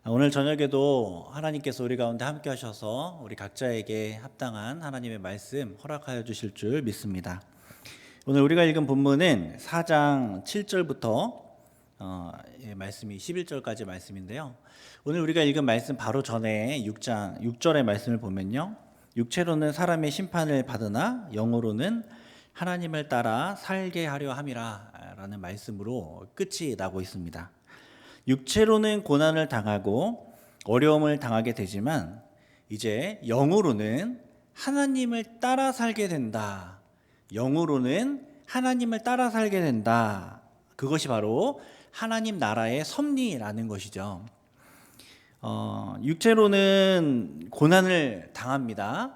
오늘 저녁에도 하나님께서 우리 가운데 함께 하셔서 우리 각자에게 합당한 하나님의 말씀 허락하여 주실 줄 믿습니다. 오늘 우리가 읽은 본문은 4장 7절부터 말씀이 11절까지 말씀인데요. 오늘 우리가 읽은 말씀 바로 전에 6장 6절의 말씀을 보면요. 육체로는 사람의 심판을 받으나 영으로는 하나님을 따라 살게 하려 함이라 라는 말씀으로 끝이 나고 있습니다. 육체로는 고난을 당하고 어려움을 당하게 되지만 이제 영으로는 하나님을 따라 살게 된다. 영으로는 하나님을 따라 살게 된다. 그것이 바로 하나님 나라의 섭리라는 것이죠. 육체로는 고난을 당합니다.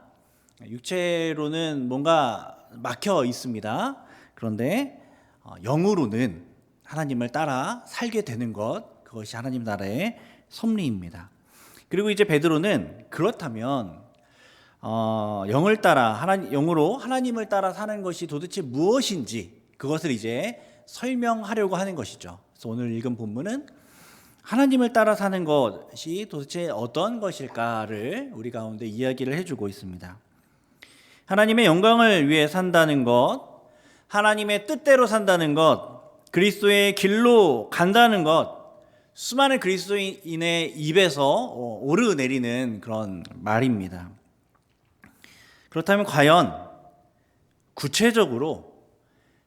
육체로는 뭔가 막혀 있습니다. 그런데 영으로는 하나님을 따라 살게 되는 것, 그것이 하나님 나라의 섭리입니다. 그리고 이제 베드로는 그렇다면 영을 따라 영으로 하나님을 따라 사는 것이 도대체 무엇인지 그것을 이제 설명하려고 하는 것이죠. 그래서 오늘 읽은 본문은 하나님을 따라 사는 것이 도대체 어떤 것일까를 우리 가운데 이야기를 해주고 있습니다. 하나님의 영광을 위해 산다는 것, 하나님의 뜻대로 산다는 것, 그리스도의 길로 간다는 것, 수많은 그리스도인의 입에서 오르내리는 그런 말입니다. 그렇다면 과연 구체적으로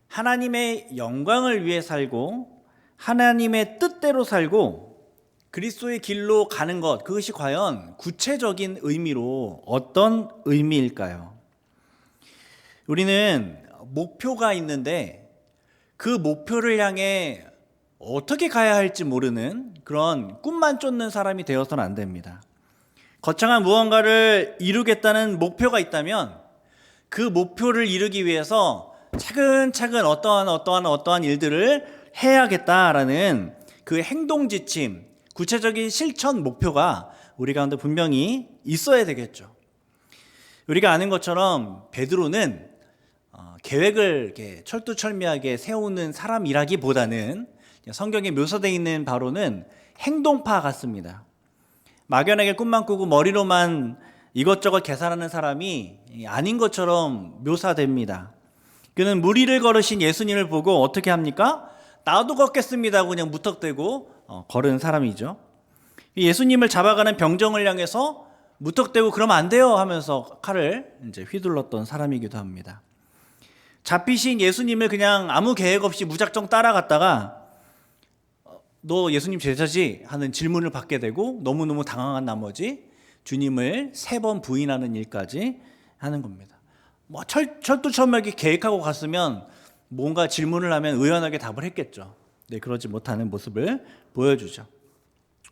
하나님의 영광을 위해 살고 하나님의 뜻대로 살고 그리스도의 길로 가는 것, 그것이 과연 구체적인 의미로 어떤 의미일까요? 우리는 목표가 있는데 그 목표를 향해 어떻게 가야 할지 모르는 그런 꿈만 쫓는 사람이 되어서는 안 됩니다. 거창한 무언가를 이루겠다는 목표가 있다면 그 목표를 이루기 위해서 차근차근 어떠한 일들을 해야겠다라는 그 행동 지침, 구체적인 실천 목표가 우리 가운데 분명히 있어야 되겠죠. 우리가 아는 것처럼 베드로는 계획을 이렇게 철두철미하게 세우는 사람이라기보다는 성경에 묘사되어 있는 바로는 행동파 같습니다. 막연하게 꿈만 꾸고 머리로만 이것저것 계산하는 사람이 아닌 것처럼 묘사됩니다. 그는 무리를 걸으신 예수님을 보고 어떻게 합니까? 나도 걷겠습니다 하고 그냥 무턱대고 걸은 사람이죠. 예수님을 잡아가는 병정을 향해서 무턱대고 그러면 안 돼요 하면서 칼을 이제 휘둘렀던 사람이기도 합니다. 잡히신 예수님을 그냥 아무 계획 없이 무작정 따라갔다가 너 예수님 제자지? 하는 질문을 받게 되고 너무너무 당황한 나머지 주님을 3번 부인하는 일까지 하는 겁니다. 철두철미하게 계획하고 갔으면 뭔가 질문을 하면 의연하게 답을 했겠죠. 네, 그러지 못하는 모습을 보여주죠.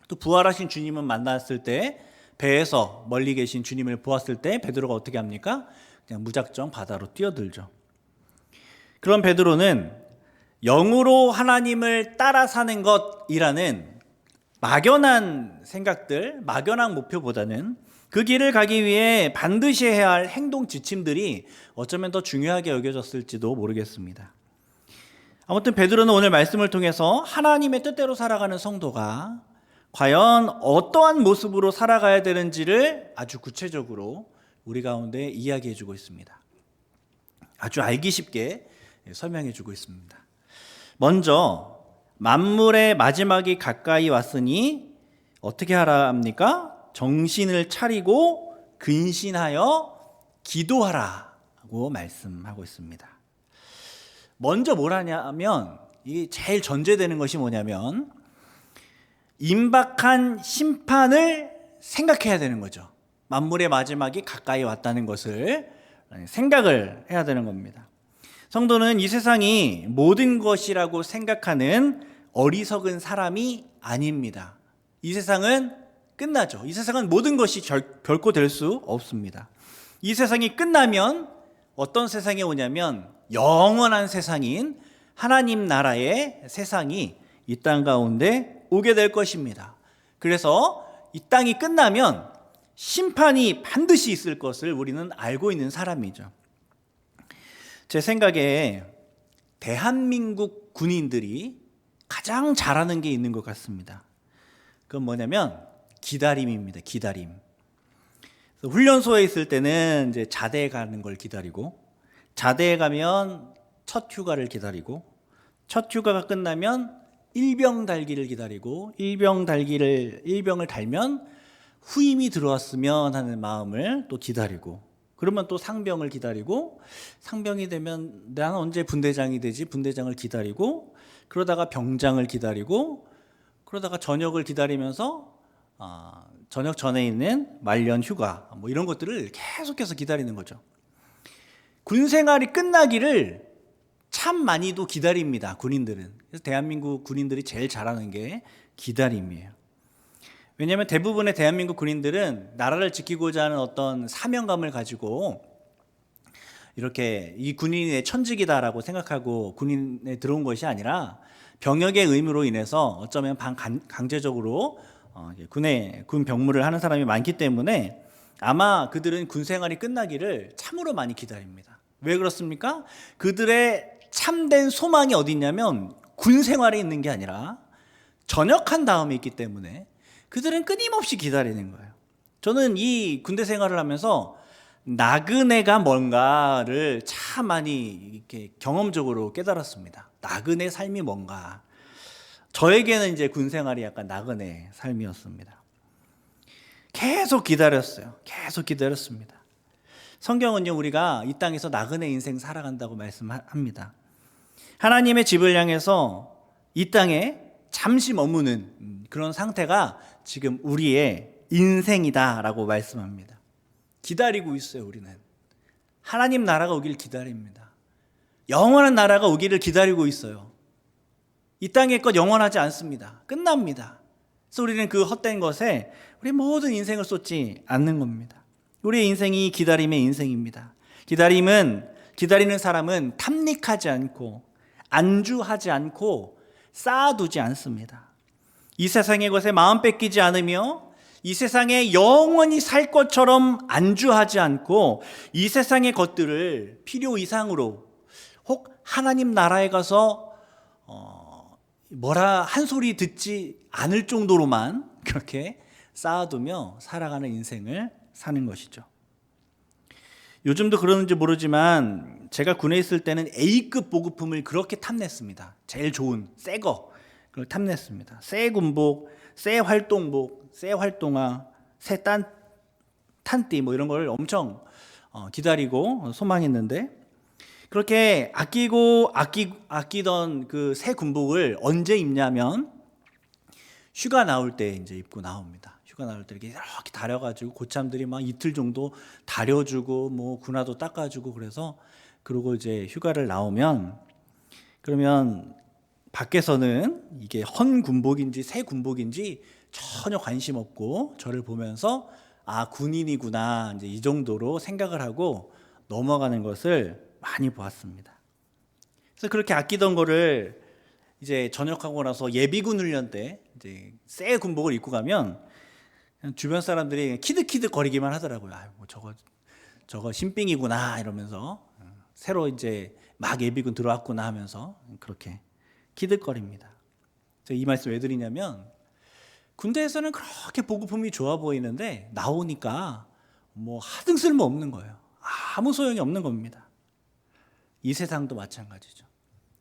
또 부활하신 주님을 만났을 때 배에서 멀리 계신 주님을 보았을 때 베드로가 어떻게 합니까? 그냥 무작정 바다로 뛰어들죠. 그런 베드로는 영으로 하나님을 따라 사는 것이라는 막연한 생각들, 막연한 목표보다는 그 길을 가기 위해 반드시 해야 할 행동 지침들이 어쩌면 더 중요하게 여겨졌을지도 모르겠습니다. 아무튼 베드로는 오늘 말씀을 통해서 하나님의 뜻대로 살아가는 성도가 과연 어떠한 모습으로 살아가야 되는지를 아주 구체적으로 우리 가운데 이야기해 주고 있습니다. 아주 알기 쉽게 설명해 주고 있습니다. 먼저 만물의 마지막이 가까이 왔으니 어떻게 하라 합니까? 정신을 차리고 근신하여 기도하라고 말씀하고 있습니다. 먼저 뭘 하냐면 이 제일 전제되는 것이 뭐냐면 임박한 심판을 생각해야 되는 거죠. 만물의 마지막이 가까이 왔다는 것을 생각을 해야 되는 겁니다. 성도는 이 세상이 모든 것이라고 생각하는 어리석은 사람이 아닙니다. 이 세상은 끝나죠. 이 세상은 모든 것이 결코 될 수 없습니다. 이 세상이 끝나면 어떤 세상이 오냐면 영원한 세상인 하나님 나라의 세상이 이 땅 가운데 오게 될 것입니다. 그래서 이 땅이 끝나면 심판이 반드시 있을 것을 우리는 알고 있는 사람이죠. 제 생각에 대한민국 군인들이 가장 잘하는 게 있는 것 같습니다. 그건 뭐냐면 기다림입니다. 기다림. 그래서 훈련소에 있을 때는 이제 자대에 가는 걸 기다리고, 자대에 가면 첫 휴가를 기다리고, 첫 휴가가 끝나면 일병 달기를 기다리고, 일병을 달면 후임이 들어왔으면 하는 마음을 또 기다리고, 그러면 또 상병을 기다리고, 상병이 되면 나는 언제 분대장이 되지? 분대장을 기다리고, 그러다가 병장을 기다리고, 그러다가 전역을 기다리면서 전역 전에 있는 말년 휴가 뭐 이런 것들을 계속해서 기다리는 거죠. 군 생활이 끝나기를 참 많이도 기다립니다. 군인들은. 그래서 대한민국 군인들이 제일 잘하는 게 기다림이에요. 왜냐하면 대부분의 대한민국 군인들은 나라를 지키고자 하는 어떤 사명감을 가지고 이렇게 이 군인의 천직이다라고 생각하고 군인에 들어온 것이 아니라 병역의 의무로 인해서 어쩌면 반강제적으로 군 병무를 하는 사람이 많기 때문에 아마 그들은 군 생활이 끝나기를 참으로 많이 기다립니다. 왜 그렇습니까? 그들의 참된 소망이 어디 있냐면 군 생활에 있는 게 아니라 전역한 다음에 있기 때문에 그들은 끊임없이 기다리는 거예요. 저는 이 군대 생활을 하면서 나그네가 뭔가를 참 많이 이렇게 경험적으로 깨달았습니다. 나그네 삶이 뭔가. 저에게는 이제 군 생활이 약간 나그네 삶이었습니다. 계속 기다렸어요. 계속 기다렸습니다. 성경은요, 우리가 이 땅에서 나그네 인생 살아간다고 말씀합니다. 하나님의 집을 향해서 이 땅에 잠시 머무는 그런 상태가 지금 우리의 인생이다라고 말씀합니다. 기다리고 있어요. 우리는 하나님 나라가 오기를 기다립니다. 영원한 나라가 오기를 기다리고 있어요. 이 땅의 것 영원하지 않습니다. 끝납니다. 그래서 우리는 그 헛된 것에 우리 모든 인생을 쏟지 않는 겁니다. 우리의 인생이 기다림의 인생입니다. 기다리는 사람은 탐닉하지 않고 안주하지 않고 쌓아두지 않습니다. 이 세상의 것에 마음 뺏기지 않으며 이 세상에 영원히 살 것처럼 안주하지 않고 이 세상의 것들을 필요 이상으로 혹 하나님 나라에 가서 뭐라 한 소리 듣지 않을 정도로만 그렇게 쌓아두며 살아가는 인생을 사는 것이죠. 요즘도 그러는지 모르지만 제가 군에 있을 때는 A급 보급품을 그렇게 탐냈습니다. 제일 좋은 새 거 그걸 탐냈습니다. 새 군복, 새 활동복, 새 활동화, 새 탄띠 뭐 이런 걸 엄청 기다리고 소망했는데 그렇게 아끼던 그 새 군복을 언제 입냐면 휴가 나올 때 이제 입고 나옵니다. 휴가 나올 때 이렇게 다려가지고 고참들이 막 이틀 정도 다려주고 뭐 군화도 닦아주고 그래서 그러고 이제 휴가를 나오면 그러면 밖에서는 이게 헌 군복인지 새 군복인지 전혀 관심 없고 저를 보면서 아 군인이구나 이제 이 정도로 생각을 하고 넘어가는 것을 많이 보았습니다. 그래서 그렇게 아끼던 거를 이제 전역하고 나서 예비군 훈련 때 이제 새 군복을 입고 가면 주변 사람들이 키득키득 거리기만 하더라고요. 아유, 뭐 저거 신빙이구나 이러면서 새로 이제 막 예비군 들어왔구나 하면서 그렇게 키득거립니다. 제가 이 말씀 왜 드리냐면 군대에서는 그렇게 보급품이 좋아 보이는데 나오니까 뭐 하등 쓸모 없는 거예요. 아무 소용이 없는 겁니다. 이 세상도 마찬가지죠.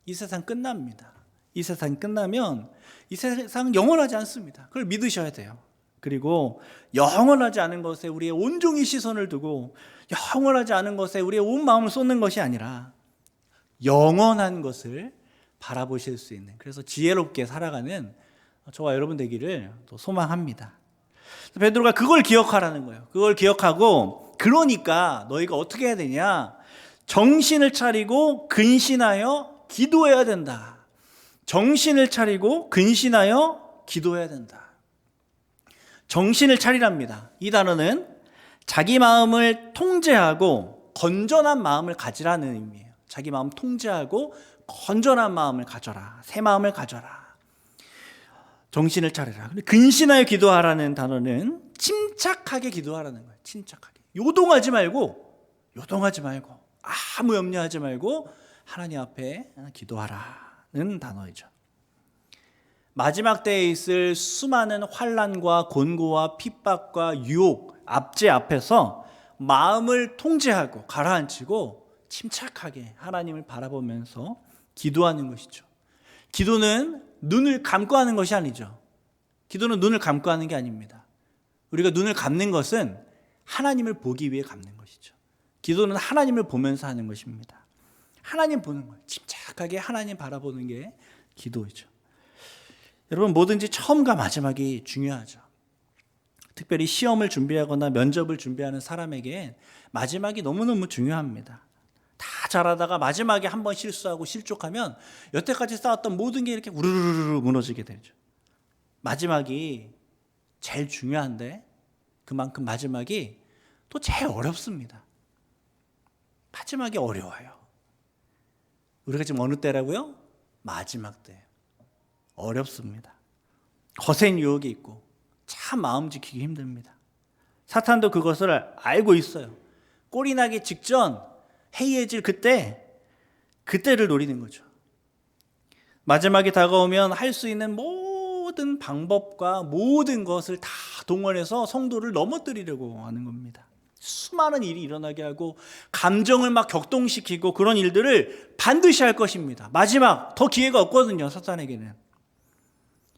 이 세상 끝납니다. 이 세상 끝나면 이 세상 영원하지 않습니다. 그걸 믿으셔야 돼요. 그리고 영원하지 않은 것에 우리의 온종일 시선을 두고 영원하지 않은 것에 우리의 온 마음을 쏟는 것이 아니라 영원한 것을 바라보실 수 있는 그래서 지혜롭게 살아가는 저와 여러분 되기를 또 소망합니다. 베드로가 그걸 기억하라는 거예요. 그걸 기억하고 그러니까 너희가 어떻게 해야 되냐? 정신을 차리고 근신하여 기도해야 된다. 정신을 차리고 근신하여 기도해야 된다. 정신을 차리랍니다. 이 단어는 자기 마음을 통제하고 건전한 마음을 가지라는 의미예요. 자기 마음 통제하고 건전한 마음을 가져라. 새 마음을 가져라. 정신을 차리라. 근데 근신하여 기도하라는 단어는 침착하게 기도하라는 거예요. 침착하게. 요동하지 말고 아무 염려하지 말고 하나님 앞에 기도하라는 단어이죠. 마지막 때에 있을 수많은 환난과 곤고와 핍박과 유혹, 압제 앞에서 마음을 통제하고 가라앉히고 침착하게 하나님을 바라보면서 기도하는 것이죠. 기도는 눈을 감고 하는 것이 아니죠. 기도는 눈을 감고 하는 게 아닙니다. 우리가 눈을 감는 것은 하나님을 보기 위해 감는 것이죠. 기도는 하나님을 보면서 하는 것입니다. 하나님 보는 거예요. 침착하게 하나님 바라보는 게 기도이죠. 여러분, 뭐든지 처음과 마지막이 중요하죠. 특별히 시험을 준비하거나 면접을 준비하는 사람에게 마지막이 너무너무 중요합니다. 다 잘하다가 마지막에 한번 실수하고 실족하면 여태까지 쌓았던 모든 게 이렇게 우르르르 무너지게 되죠. 마지막이 제일 중요한데 그만큼 마지막이 또 제일 어렵습니다. 마지막이 어려워요. 우리가 지금 어느 때라고요? 마지막 때. 어렵습니다. 거센 유혹이 있고 참 마음 지키기 힘듭니다. 사탄도 그것을 알고 있어요. 꼴이 나기 직전 해이해질 그때를 노리는 거죠. 마지막이 다가오면 할 수 있는 모든 방법과 모든 것을 다 동원해서 성도를 넘어뜨리려고 하는 겁니다. 수많은 일이 일어나게 하고 감정을 막 격동시키고 그런 일들을 반드시 할 것입니다. 마지막 더 기회가 없거든요. 사탄에게는.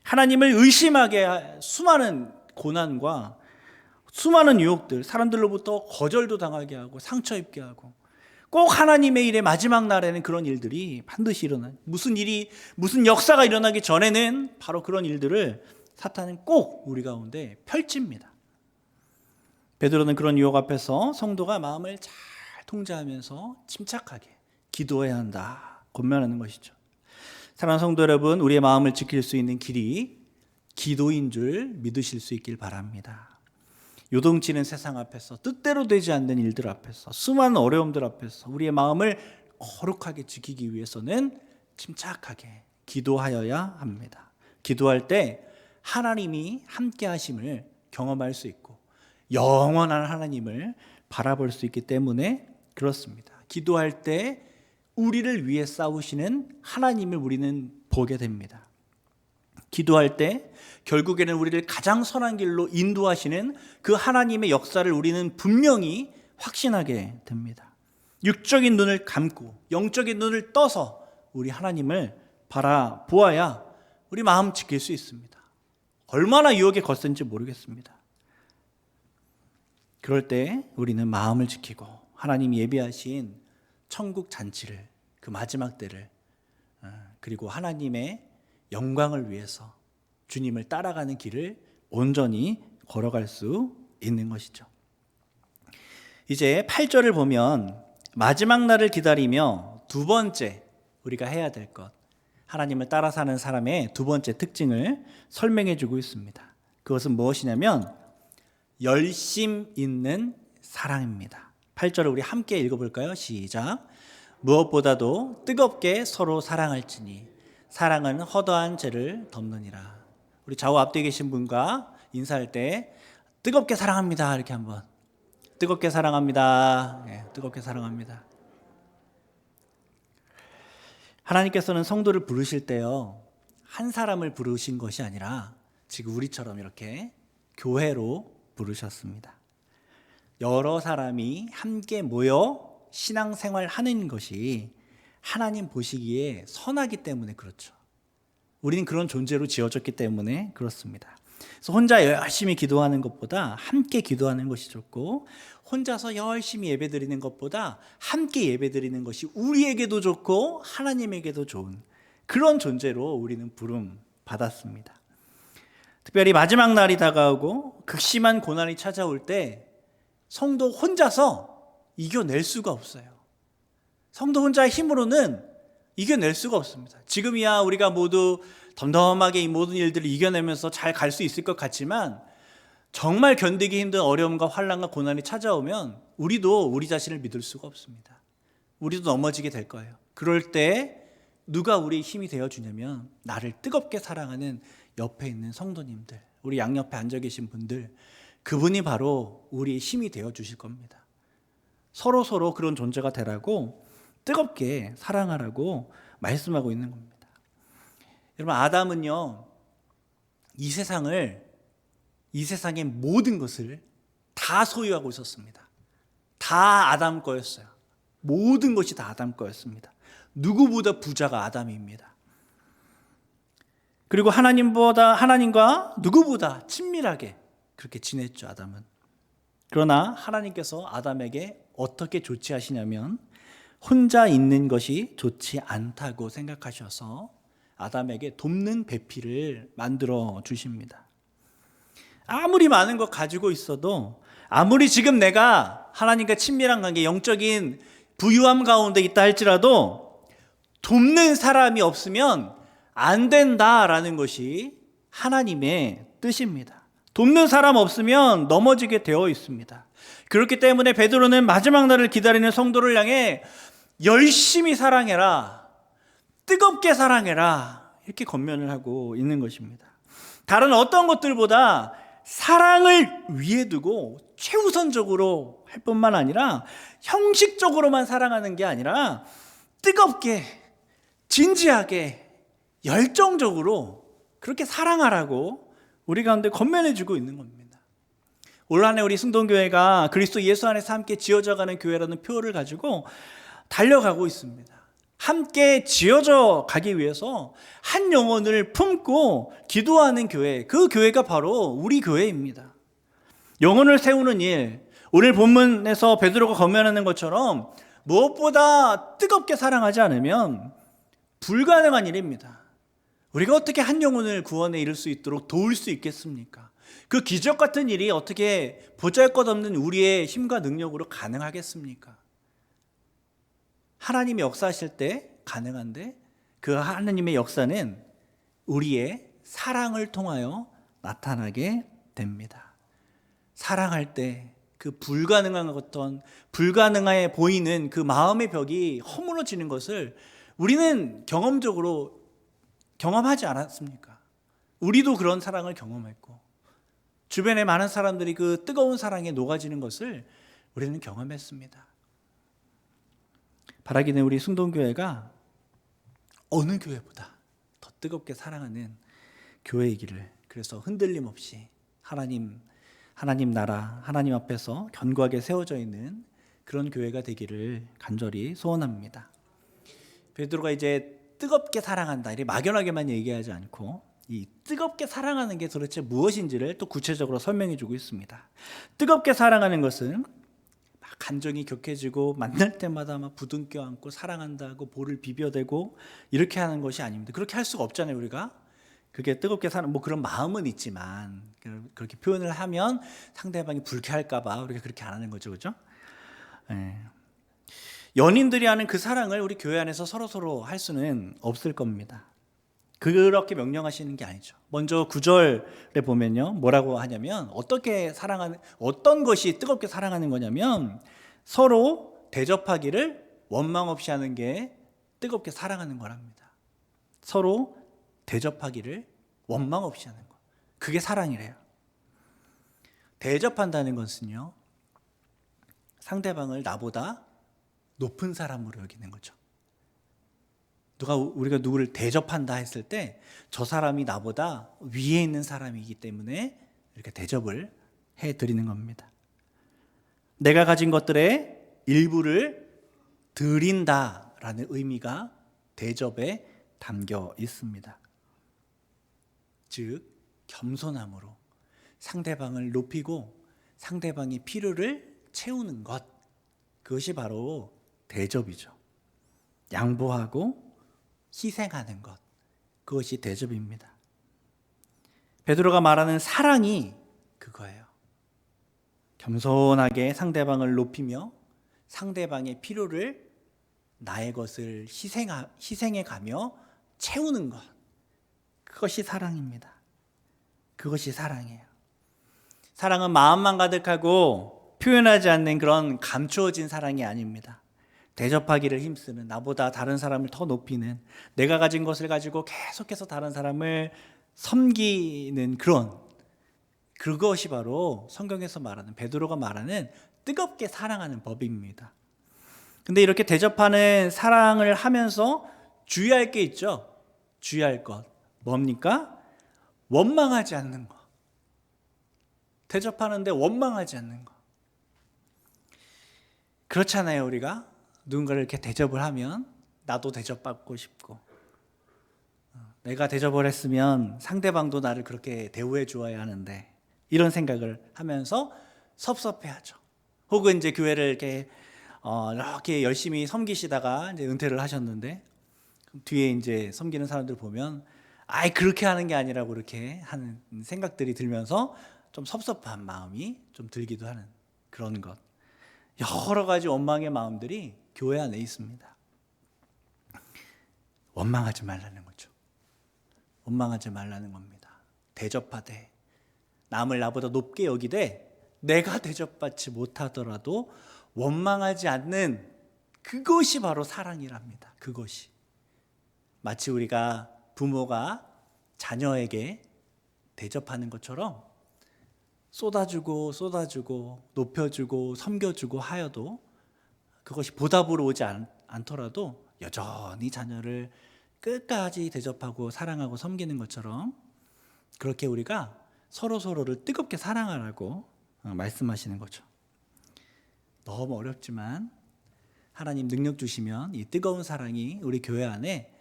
하나님을 의심하게 수많은 고난과 수많은 유혹들, 사람들로부터 거절도 당하게 하고 상처 입게 하고 꼭 하나님의 일의 마지막 날에는 그런 일들이 반드시 일어나요. 무슨 역사가 일어나기 전에는 바로 그런 일들을 사탄은 꼭 우리 가운데 펼칩니다. 베드로는 그런 유혹 앞에서 성도가 마음을 잘 통제하면서 침착하게 기도해야 한다 권면하는 것이죠. 사랑하는 성도 여러분, 우리의 마음을 지킬 수 있는 길이 기도인 줄 믿으실 수 있길 바랍니다. 요동치는 세상 앞에서, 뜻대로 되지 않는 일들 앞에서, 수많은 어려움들 앞에서 우리의 마음을 거룩하게 지키기 위해서는 침착하게 기도하여야 합니다. 기도할 때 하나님이 함께 하심을 경험할 수 있고 영원한 하나님을 바라볼 수 있기 때문에 그렇습니다. 기도할 때 우리를 위해 싸우시는 하나님을 우리는 보게 됩니다. 기도할 때 결국에는 우리를 가장 선한 길로 인도하시는 그 하나님의 역사를 우리는 분명히 확신하게 됩니다. 육적인 눈을 감고 영적인 눈을 떠서 우리 하나님을 바라보아야 우리 마음 지킬 수 있습니다. 얼마나 유혹에 거센지 모르겠습니다. 그럴 때 우리는 마음을 지키고 하나님이 예비하신 천국 잔치를, 그 마지막 때를, 그리고 하나님의 영광을 위해서 주님을 따라가는 길을 온전히 걸어갈 수 있는 것이죠. 이제 8절을 보면 마지막 날을 기다리며 두 번째 우리가 해야 될 것, 하나님을 따라 사는 사람의 두 번째 특징을 설명해 주고 있습니다. 그것은 무엇이냐면 열심 있는 사랑입니다. 8절을 우리 함께 읽어볼까요? 시작. 무엇보다도 뜨겁게 서로 사랑할지니 사랑은 허다한 죄를 덮느니라. 우리 좌우 앞뒤에 계신 분과 인사할 때 뜨겁게 사랑합니다 이렇게 한번. 뜨겁게 사랑합니다. 네, 뜨겁게 사랑합니다. 하나님께서는 성도를 부르실 때요, 한 사람을 부르신 것이 아니라 지금 우리처럼 이렇게 교회로 부르셨습니다. 여러 사람이 함께 모여 신앙생활 하는 것이 하나님 보시기에 선하기 때문에 그렇죠. 우리는 그런 존재로 지어졌기 때문에 그렇습니다. 그래서 혼자 열심히 기도하는 것보다 함께 기도하는 것이 좋고, 혼자서 열심히 예배드리는 것보다 함께 예배드리는 것이 우리에게도 좋고 하나님에게도 좋은 그런 존재로 우리는 부름 받았습니다. 특별히 마지막 날이 다가오고 극심한 고난이 찾아올 때 성도 혼자서 이겨낼 수가 없어요. 성도 혼자의 힘으로는 이겨낼 수가 없습니다. 지금이야 우리가 모두 덤덤하게 이 모든 일들을 이겨내면서 잘 갈 수 있을 것 같지만, 정말 견디기 힘든 어려움과 환난과 고난이 찾아오면 우리도 우리 자신을 믿을 수가 없습니다. 우리도 넘어지게 될 거예요. 그럴 때 누가 우리의 힘이 되어주냐면 나를 뜨겁게 사랑하는 옆에 있는 성도님들, 우리 양옆에 앉아 계신 분들, 그분이 바로 우리의 힘이 되어주실 겁니다. 서로 그런 존재가 되라고, 뜨겁게 사랑하라고 말씀하고 있는 겁니다. 여러분, 아담은요 이 세상의 모든 것을 다 소유하고 있었습니다. 다 아담 거였어요. 모든 것이 다 아담 거였습니다. 누구보다 부자가 아담입니다. 그리고 하나님과 누구보다 친밀하게 그렇게 지냈죠, 아담은. 그러나 하나님께서 아담에게 어떻게 조치하시냐면 혼자 있는 것이 좋지 않다고 생각하셔서 아담에게 돕는 배필을 만들어 주십니다. 아무리 많은 것 가지고 있어도, 아무리 지금 내가 하나님과 친밀한 관계, 영적인 부유함 가운데 있다 할지라도 돕는 사람이 없으면 안 된다라는 것이 하나님의 뜻입니다. 돕는 사람 없으면 넘어지게 되어 있습니다. 그렇기 때문에 베드로는 마지막 날을 기다리는 성도를 향해 열심히 사랑해라, 뜨겁게 사랑해라, 이렇게 권면을 하고 있는 것입니다. 다른 어떤 것들보다 사랑을 위에 두고 최우선적으로 할 뿐만 아니라 형식적으로만 사랑하는 게 아니라 뜨겁게, 진지하게, 열정적으로 그렇게 사랑하라고 우리 가운데 권면해주고 있는 겁니다. 올 한 해 우리 승동교회가 그리스도 예수 안에서 함께 지어져가는 교회라는 표를 가지고 달려가고 있습니다. 함께 지어져 가기 위해서 한 영혼을 품고 기도하는 교회, 그 교회가 바로 우리 교회입니다. 영혼을 세우는 일, 오늘 본문에서 베드로가 권면하는 것처럼 무엇보다 뜨겁게 사랑하지 않으면 불가능한 일입니다. 우리가 어떻게 한 영혼을 구원에 이를 수 있도록 도울 수 있겠습니까? 그 기적 같은 일이 어떻게 보잘것없는 우리의 힘과 능력으로 가능하겠습니까? 하나님이 역사하실 때 가능한데, 그 하나님의 역사는 우리의 사랑을 통하여 나타나게 됩니다. 사랑할 때 그 불가능해 보이는 그 마음의 벽이 허물어지는 것을 우리는 경험적으로 경험하지 않았습니까? 우리도 그런 사랑을 경험했고, 주변에 많은 사람들이 그 뜨거운 사랑에 녹아지는 것을 우리는 경험했습니다. 바라기는 우리 승동교회가 어느 교회보다 더 뜨겁게 사랑하는 교회이기를, 그래서 흔들림 없이 하나님 나라, 하나님 앞에서 견고하게 세워져 있는 그런 교회가 되기를 간절히 소원합니다. 베드로가 이제 뜨겁게 사랑한다, 이렇게 막연하게만 얘기하지 않고 이 뜨겁게 사랑하는 게 도대체 무엇인지를 또 구체적으로 설명해 주고 있습니다. 뜨겁게 사랑하는 것은 막 감정이 격해지고 만날 때마다 막 부둥켜 안고 사랑한다고 볼을 비벼대고 이렇게 하는 것이 아닙니다. 그렇게 할 수가 없잖아요, 우리가. 그게 뜨겁게 사는 그런 마음은 있지만 그렇게 표현을 하면 상대방이 불쾌할까 봐 우리가 그렇게 안 하는 거죠, 그렇죠? 네. 연인들이 하는 그 사랑을 우리 교회 안에서 서로 할 수는 없을 겁니다. 그렇게 명령하시는 게 아니죠. 먼저 9절에 보면요, 뭐라고 하냐면 어떤 것이 뜨겁게 사랑하는 거냐면 서로 대접하기를 원망 없이 하는 게 뜨겁게 사랑하는 거랍니다. 서로 대접하기를 원망 없이 하는 거, 그게 사랑이래요. 대접한다는 것은요, 상대방을 나보다 높은 사람으로 여기는 거죠. 우리가 누구를 대접한다 했을 때 저 사람이 나보다 위에 있는 사람이기 때문에 이렇게 대접을 해드리는 겁니다. 내가 가진 것들의 일부를 드린다라는 의미가 대접에 담겨 있습니다. 즉 겸손함으로 상대방을 높이고 상대방의 필요를 채우는 것, 그것이 바로 대접이죠. 양보하고 희생하는 것, 그것이 대접입니다. 베드로가 말하는 사랑이 그거예요. 겸손하게 상대방을 높이며 상대방의 필요를 나의 것을 희생해 가며 채우는 것, 그것이 사랑입니다. 그것이 사랑이에요. 사랑은 마음만 가득하고 표현하지 않는 그런 감추어진 사랑이 아닙니다. 대접하기를 힘쓰는, 나보다 다른 사람을 더 높이는, 내가 가진 것을 가지고 계속해서 다른 사람을 섬기는 그것이 바로 성경에서 말하는, 베드로가 말하는 뜨겁게 사랑하는 법입니다. 근데 이렇게 대접하는 사랑을 하면서 주의할 게 있죠. 주의할 것 뭡니까? 원망하지 않는 거. 대접하는데 원망하지 않는 거. 그렇잖아요, 우리가. 누군가를 이렇게 대접을 하면 나도 대접받고 싶고, 내가 대접을 했으면 상대방도 나를 그렇게 대우해 주어야 하는데, 이런 생각을 하면서 섭섭해하죠. 혹은 이제 교회를 이렇게 열심히 섬기시다가 이제 은퇴를 하셨는데, 뒤에 이제 섬기는 사람들 보면 아이 그렇게 하는 게 아니라고 그렇게 하는 생각들이 들면서 좀 섭섭한 마음이 좀 들기도 하는 그런 것. 여러 가지 원망의 마음들이 교회 안에 있습니다. 원망하지 말라는 거죠. 원망하지 말라는 겁니다. 대접하되 남을 나보다 높게 여기되 내가 대접받지 못하더라도 원망하지 않는 그것이 바로 사랑이랍니다. 그것이. 마치 우리가 부모가 자녀에게 대접하는 것처럼 쏟아주고 높여주고 섬겨주고 하여도 그것이 보답으로 오지 않더라도 여전히 자녀를 끝까지 대접하고 사랑하고 섬기는 것처럼 그렇게 우리가 서로를 뜨겁게 사랑하라고 말씀하시는 거죠. 너무 어렵지만 하나님 능력 주시면 이 뜨거운 사랑이 우리 교회 안에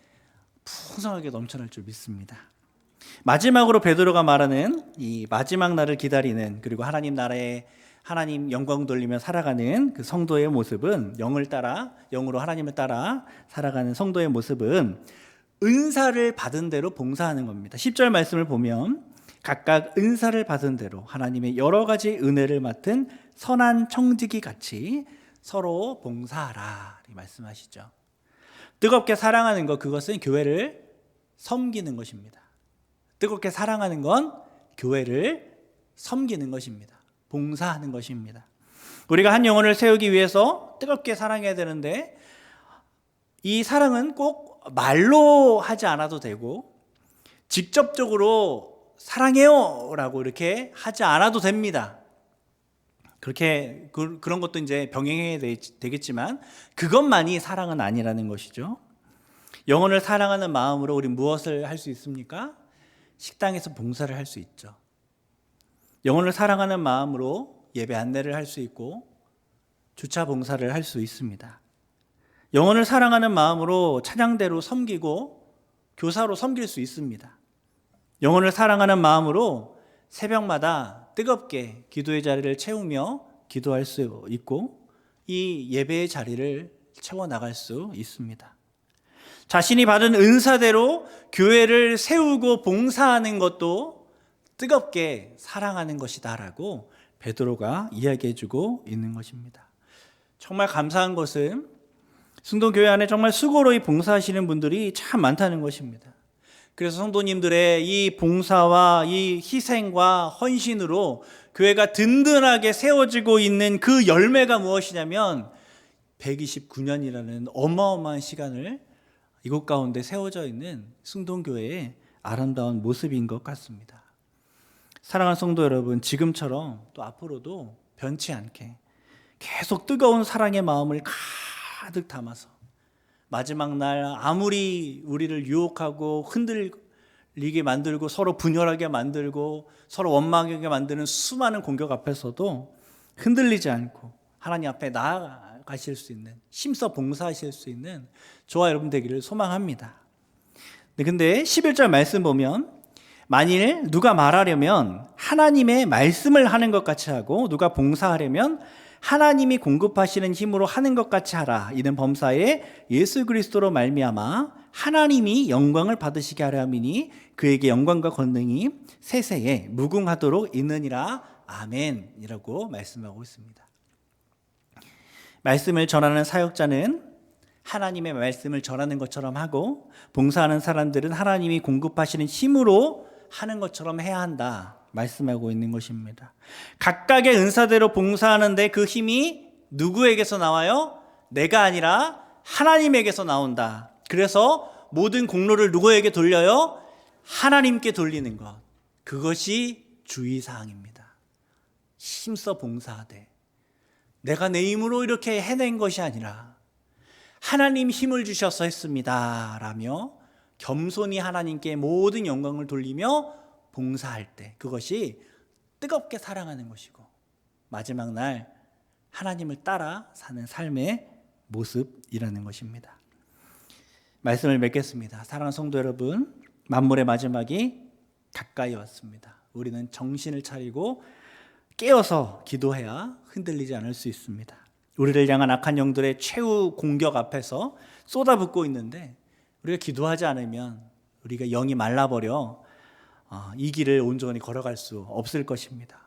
풍성하게 넘쳐날 줄 믿습니다. 마지막으로 베드로가 말하는 이 마지막 날을 기다리는, 그리고 하나님 나라에 하나님 영광 돌리며 살아가는 그 성도의 모습은, 영으로 하나님을 따라 살아가는 성도의 모습은 은사를 받은 대로 봉사하는 겁니다. 10절 말씀을 보면 각각 은사를 받은 대로 하나님의 여러 가지 은혜를 맡은 선한 청지기 같이 서로 봉사하라 이 말씀하시죠. 뜨겁게 사랑하는 것, 그것은 교회를 섬기는 것입니다. 뜨겁게 사랑하는 건 교회를 섬기는 것입니다. 봉사하는 것입니다. 우리가 한 영혼을 세우기 위해서 뜨겁게 사랑해야 되는데, 이 사랑은 꼭 말로 하지 않아도 되고 직접적으로 사랑해요 라고 이렇게 하지 않아도 됩니다. 그렇게 그런 것도 이제 병행해야 되겠지만 그것만이 사랑은 아니라는 것이죠. 영혼을 사랑하는 마음으로 우리 무엇을 할 수 있습니까? 식당에서 봉사를 할 수 있죠. 영혼을 사랑하는 마음으로 예배 안내를 할 수 있고 주차 봉사를 할 수 있습니다. 영혼을 사랑하는 마음으로 찬양대로 섬기고 교사로 섬길 수 있습니다. 영혼을 사랑하는 마음으로 새벽마다 뜨겁게 기도의 자리를 채우며 기도할 수 있고 이 예배의 자리를 채워나갈 수 있습니다. 자신이 받은 은사대로 교회를 세우고 봉사하는 것도 뜨겁게 사랑하는 것이다라고 베드로가 이야기해주고 있는 것입니다. 정말 감사한 것은 승동교회 안에 정말 수고로이 봉사하시는 분들이 참 많다는 것입니다. 그래서 성도님들의 이 봉사와 이 희생과 헌신으로 교회가 든든하게 세워지고 있는 그 열매가 무엇이냐면 129년이라는 어마어마한 시간을 이곳 가운데 세워져 있는 승동교회의 아름다운 모습인 것 같습니다. 사랑하는 성도 여러분, 지금처럼 또 앞으로도 변치 않게 계속 뜨거운 사랑의 마음을 가득 담아서 마지막 날 아무리 우리를 유혹하고 흔들리게 만들고 서로 분열하게 만들고 서로 원망하게 만드는 수많은 공격 앞에서도 흔들리지 않고 하나님 앞에 나아가실 수 있는, 힘써 봉사하실 수 있는 저와 여러분 되기를 소망합니다. 근데 11절 말씀 보면 만일 누가 말하려면 하나님의 말씀을 하는 것 같이 하고 누가 봉사하려면 하나님이 공급하시는 힘으로 하는 것 같이 하라. 이는 범사에 예수 그리스도로 말미암아 하나님이 영광을 받으시게 하려 함이니 그에게 영광과 권능이 세세에 무궁하도록 있느니라. 아멘이라고 말씀하고 있습니다. 말씀을 전하는 사역자는 하나님의 말씀을 전하는 것처럼 하고 봉사하는 사람들은 하나님이 공급하시는 힘으로 하는 것처럼 해야 한다 말씀하고 있는 것입니다. 각각의 은사대로 봉사하는데 그 힘이 누구에게서 나와요? 내가 아니라 하나님에게서 나온다. 그래서 모든 공로를 누구에게 돌려요? 하나님께 돌리는 것. 그것이 주의사항입니다. 힘써 봉사하되 내가 내 힘으로 이렇게 해낸 것이 아니라 하나님 힘을 주셔서 했습니다 라며 겸손히 하나님께 모든 영광을 돌리며 봉사할 때 그것이 뜨겁게 사랑하는 것이고 마지막 날 하나님을 따라 사는 삶의 모습이라는 것입니다. 말씀을 맺겠습니다. 사랑하는 성도 여러분, 만물의 마지막이 가까이 왔습니다. 우리는 정신을 차리고 깨어서 기도해야 흔들리지 않을 수 있습니다. 우리를 향한 악한 영들의 최후 공격 앞에서 쏟아붓고 있는데 우리가 기도하지 않으면 우리가 영이 말라버려 이 길을 온전히 걸어갈 수 없을 것입니다.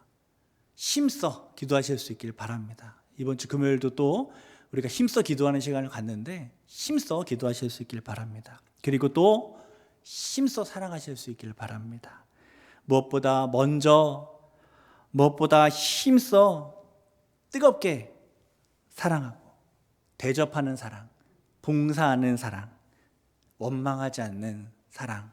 힘써 기도하실 수 있길 바랍니다. 이번 주 금요일도 또 우리가 힘써 기도하는 시간을 갖는데 힘써 기도하실 수 있길 바랍니다. 그리고 또 힘써 사랑하실 수 있길 바랍니다. 무엇보다 힘써 뜨겁게 사랑하고 대접하는 사랑, 봉사하는 사랑, 원망하지 않는 사랑,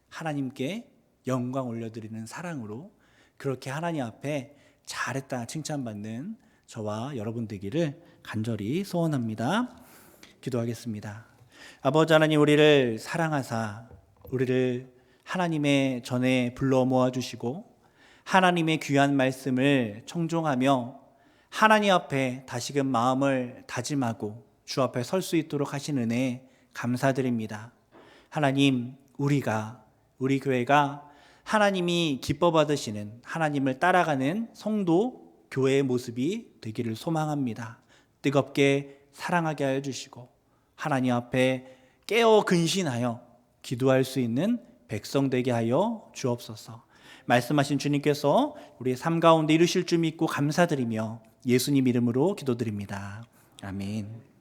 하나님께 영광 올려드리는 사랑으로 그렇게 하나님 앞에 잘했다 칭찬받는 저와 여러분 되기를 간절히 소원합니다. 기도하겠습니다. 아버지 하나님, 우리를 사랑하사 우리를 하나님의 전에 불러 모아주시고 하나님의 귀한 말씀을 청종하며 하나님 앞에 다시금 마음을 다짐하고 주 앞에 설 수 있도록 하신 은혜 감사드립니다. 하나님, 우리 교회가 하나님이 기뻐 받으시는 하나님을 따라가는 성도 교회의 모습이 되기를 소망합니다. 뜨겁게 사랑하게 하여 주시고 하나님 앞에 깨어 근신하여 기도할 수 있는 백성 되게 하여 주옵소서. 말씀하신 주님께서 우리의 삶 가운데 이루실 줄 믿고 감사드리며 예수님 이름으로 기도드립니다. 아멘.